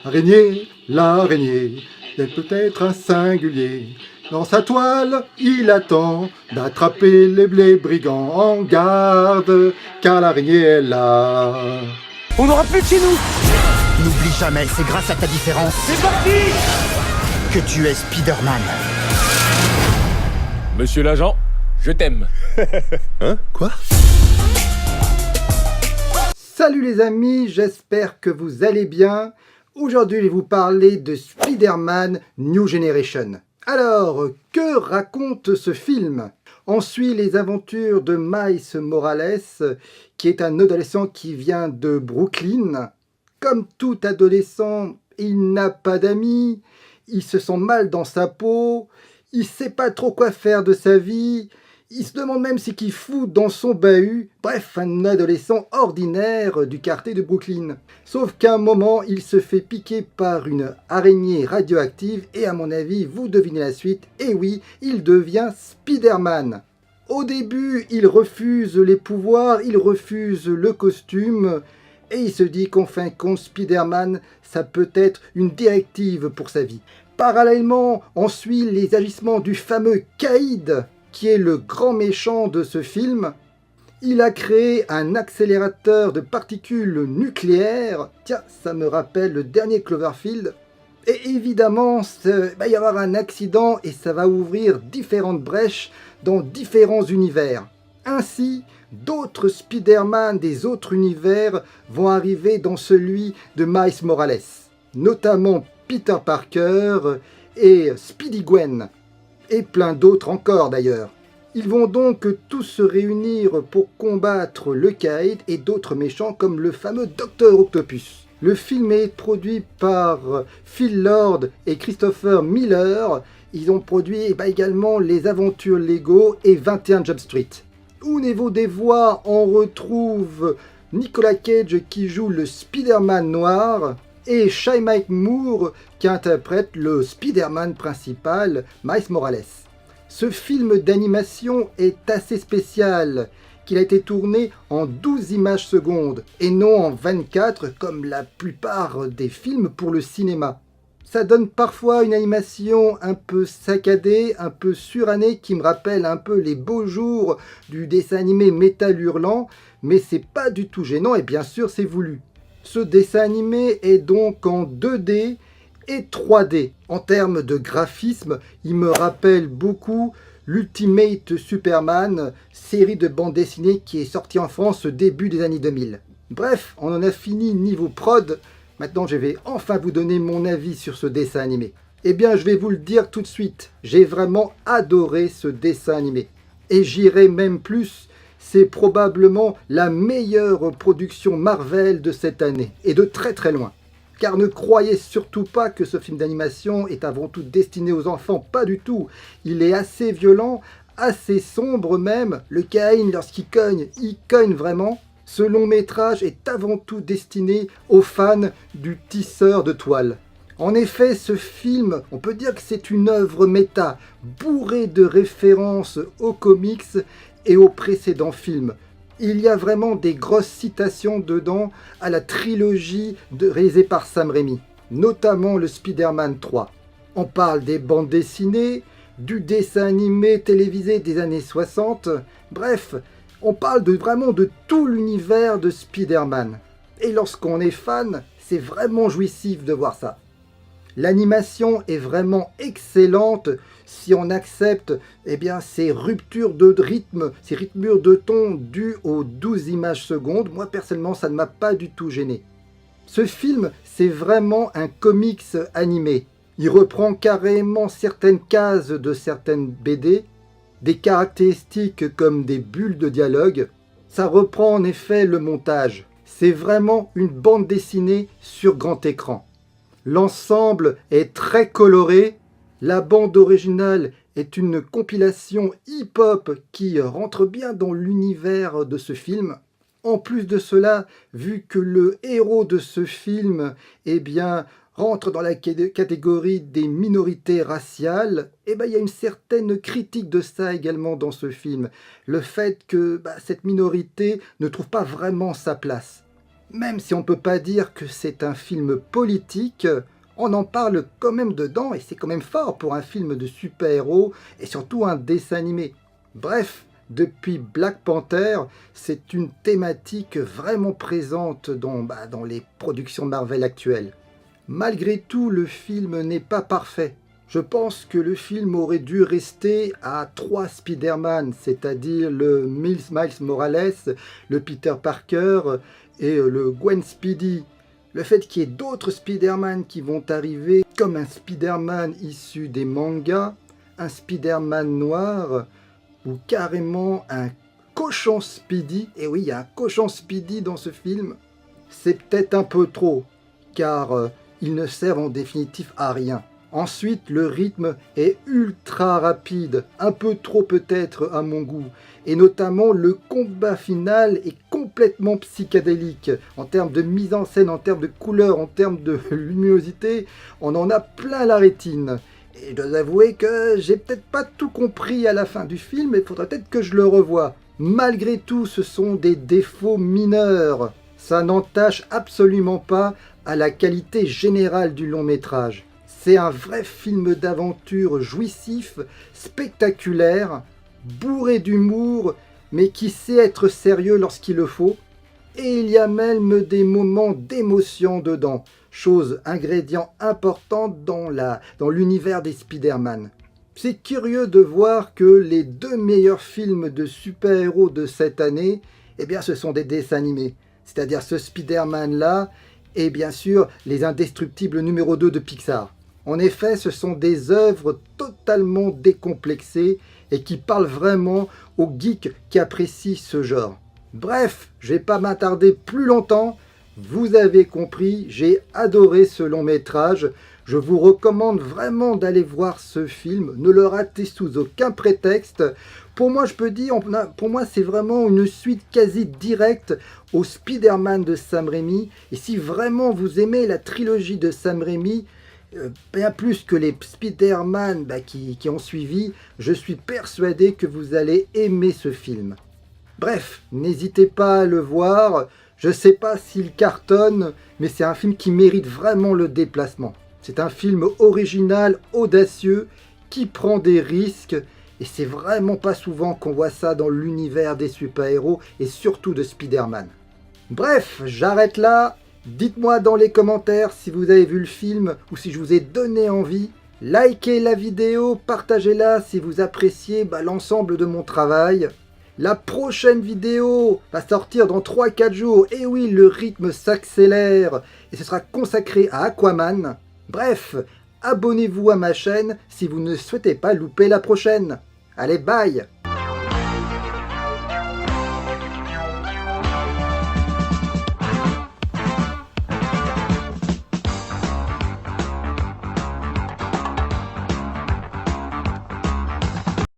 L'araignée, est peut-être un singulier. Dans sa toile, il attend d'attraper les brigands. En garde, car l'araignée est là. On n'aura plus de chez nous. N'oublie jamais, c'est grâce à ta différence C'est parti que tu es Spider-Man. Monsieur l'agent, je t'aime. Hein? Quoi? Salut les amis, j'espère que vous allez bien. Aujourd'hui, je vais vous parler de Spider-Man New Generation. Alors, que raconte ce film? On suit les aventures de Miles Morales, qui est un adolescent qui vient de Brooklyn. Comme tout adolescent, il n'a pas d'amis, il se sent mal dans sa peau, il sait pas trop quoi faire de sa vie, il se demande même ce qu'il fout dans son bahut. Bref, un adolescent ordinaire du quartier de Brooklyn. Sauf qu'à un moment, il se fait piquer par une araignée radioactive et à mon avis, vous devinez la suite, et oui, il devient Spider-Man. Au début, il refuse les pouvoirs, il refuse le costume, et il se dit qu'en fin de compte, Spider-Man, ça peut être une directive pour sa vie. Parallèlement, on suit les agissements du fameux Kaïd, qui est le grand méchant de ce film. Il a créé un accélérateur de particules nucléaires. Tiens, ça me rappelle le dernier Cloverfield. Et évidemment, il va y avoir un accident et ça va ouvrir différentes brèches dans différents univers. Ainsi, d'autres Spider-Man des autres univers vont arriver dans celui de Miles Morales, notamment Peter Parker et Speedy Gwen, et plein d'autres encore d'ailleurs. Ils vont donc tous se réunir pour combattre le Kaïd et d'autres méchants comme le fameux Dr Octopus. Le film est produit par Phil Lord et Christopher Miller. Ils ont produit également Les Aventures Lego et 21 Jump Street. Au niveau des voix, on retrouve Nicolas Cage qui joue le Spider-Man noir et Shy-Mike Moore qui interprète le Spider-Man principal, Miles Morales. Ce film d'animation est assez spécial, qu'il a été tourné en 12 images secondes et non en 24 comme la plupart des films pour le cinéma. Ça donne parfois une animation un peu saccadée, un peu surannée qui me rappelle un peu les beaux jours du dessin animé Métal Hurlant, mais c'est pas du tout gênant et bien sûr c'est voulu. Ce dessin animé est donc en 2D et 3D. En termes de graphisme, il me rappelle beaucoup l'Ultimate Superman, série de bande dessinée qui est sortie en France au début des années 2000. Bref, on en a fini niveau prod. Maintenant, je vais enfin vous donner mon avis sur ce dessin animé. Eh bien, je vais vous le dire tout de suite. J'ai vraiment adoré ce dessin animé. Et j'irai même plus. C'est probablement la meilleure production Marvel de cette année, et de très très loin. Car ne croyez surtout pas que ce film d'animation est avant tout destiné aux enfants, pas du tout. Il est assez violent, assez sombre même. Le Kaïd, lorsqu'il cogne, il cogne vraiment. Ce long métrage est avant tout destiné aux fans du tisseur de toile. En effet, ce film, on peut dire que c'est une œuvre méta, bourrée de références aux comics et aux précédents films. Il y a vraiment des grosses citations dedans à la trilogie réalisée par Sam Raimi, notamment le Spider-Man 3. On parle des bandes dessinées, du dessin animé télévisé des années 60, bref, on parle vraiment de tout l'univers de Spider-Man. Et lorsqu'on est fan, c'est vraiment jouissif de voir ça. L'animation est vraiment excellente si on accepte ces ruptures de rythme, ces ruptures de ton dues aux 12 images secondes. Moi personnellement, ça ne m'a pas du tout gêné. Ce film, c'est vraiment un comics animé. Il reprend carrément certaines cases de certaines BD, des caractéristiques comme des bulles de dialogue. Ça reprend en effet le montage. C'est vraiment une bande dessinée sur grand écran. L'ensemble est très coloré. La bande originale est une compilation hip-hop qui rentre bien dans l'univers de ce film. En plus de cela, vu que le héros de ce film rentre dans la catégorie des minorités raciales, il y a une certaine critique de ça également dans ce film. Le fait que cette minorité ne trouve pas vraiment sa place. Même si on ne peut pas dire que c'est un film politique, on en parle quand même dedans et c'est quand même fort pour un film de super-héros et surtout un dessin animé. Bref, depuis Black Panther, c'est une thématique vraiment présente dans les productions Marvel actuelles. Malgré tout, le film n'est pas parfait. Je pense que le film aurait dû rester à 3 Spider-Man, c'est-à-dire le Miles Morales, le Peter Parker et le Gwen Speedy. Le fait qu'il y ait d'autres Spider-Man qui vont arriver, comme un Spider-Man issu des mangas, un Spider-Man noir, ou carrément un cochon Speedy, et oui, il y a un cochon Speedy dans ce film, c'est peut-être un peu trop, car ils ne servent en définitive à rien. Ensuite, le rythme est ultra rapide, un peu trop peut-être à mon goût, et notamment le combat final est complètement psychédélique. En termes de mise en scène, en termes de couleur, en termes de luminosité, on en a plein la rétine. Et je dois avouer que j'ai peut-être pas tout compris à la fin du film, et il faudrait peut-être que je le revoie. Malgré tout, ce sont des défauts mineurs. Ça n'entache absolument pas à la qualité générale du long métrage. C'est un vrai film d'aventure jouissif, spectaculaire, bourré d'humour, mais qui sait être sérieux lorsqu'il le faut. Et il y a même des moments d'émotion dedans, chose, ingrédient important dans l'univers des Spider-Man. C'est curieux de voir que les 2 meilleurs films de super-héros de cette année, eh bien ce sont des dessins animés. C'est-à-dire ce Spider-Man-là et bien sûr les Indestructibles numéro 2 de Pixar. En effet, ce sont des œuvres totalement décomplexées et qui parlent vraiment aux geeks qui apprécient ce genre. Bref, je ne vais pas m'attarder plus longtemps. Vous avez compris, j'ai adoré ce long métrage. Je vous recommande vraiment d'aller voir ce film. Ne le ratez sous aucun prétexte. Pour moi, je peux dire, pour moi, c'est vraiment une suite quasi directe au Spider-Man de Sam Raimi. Et si vraiment vous aimez la trilogie de Sam Raimi, bien plus que les Spider-Man qui ont suivi, je suis persuadé que vous allez aimer ce film. Bref, n'hésitez pas à le voir. Je ne sais pas s'il cartonne, mais c'est un film qui mérite vraiment le déplacement. C'est un film original, audacieux, qui prend des risques, et c'est vraiment pas souvent qu'on voit ça dans l'univers des super-héros, et surtout de Spider-Man. Bref, j'arrête là. Dites-moi dans les commentaires si vous avez vu le film ou si je vous ai donné envie. Likez la vidéo, partagez-la si vous appréciez l'ensemble de mon travail. La prochaine vidéo va sortir dans 3-4 jours. Et oui, le rythme s'accélère et ce sera consacré à Aquaman. Bref, abonnez-vous à ma chaîne si vous ne souhaitez pas louper la prochaine. Allez, bye!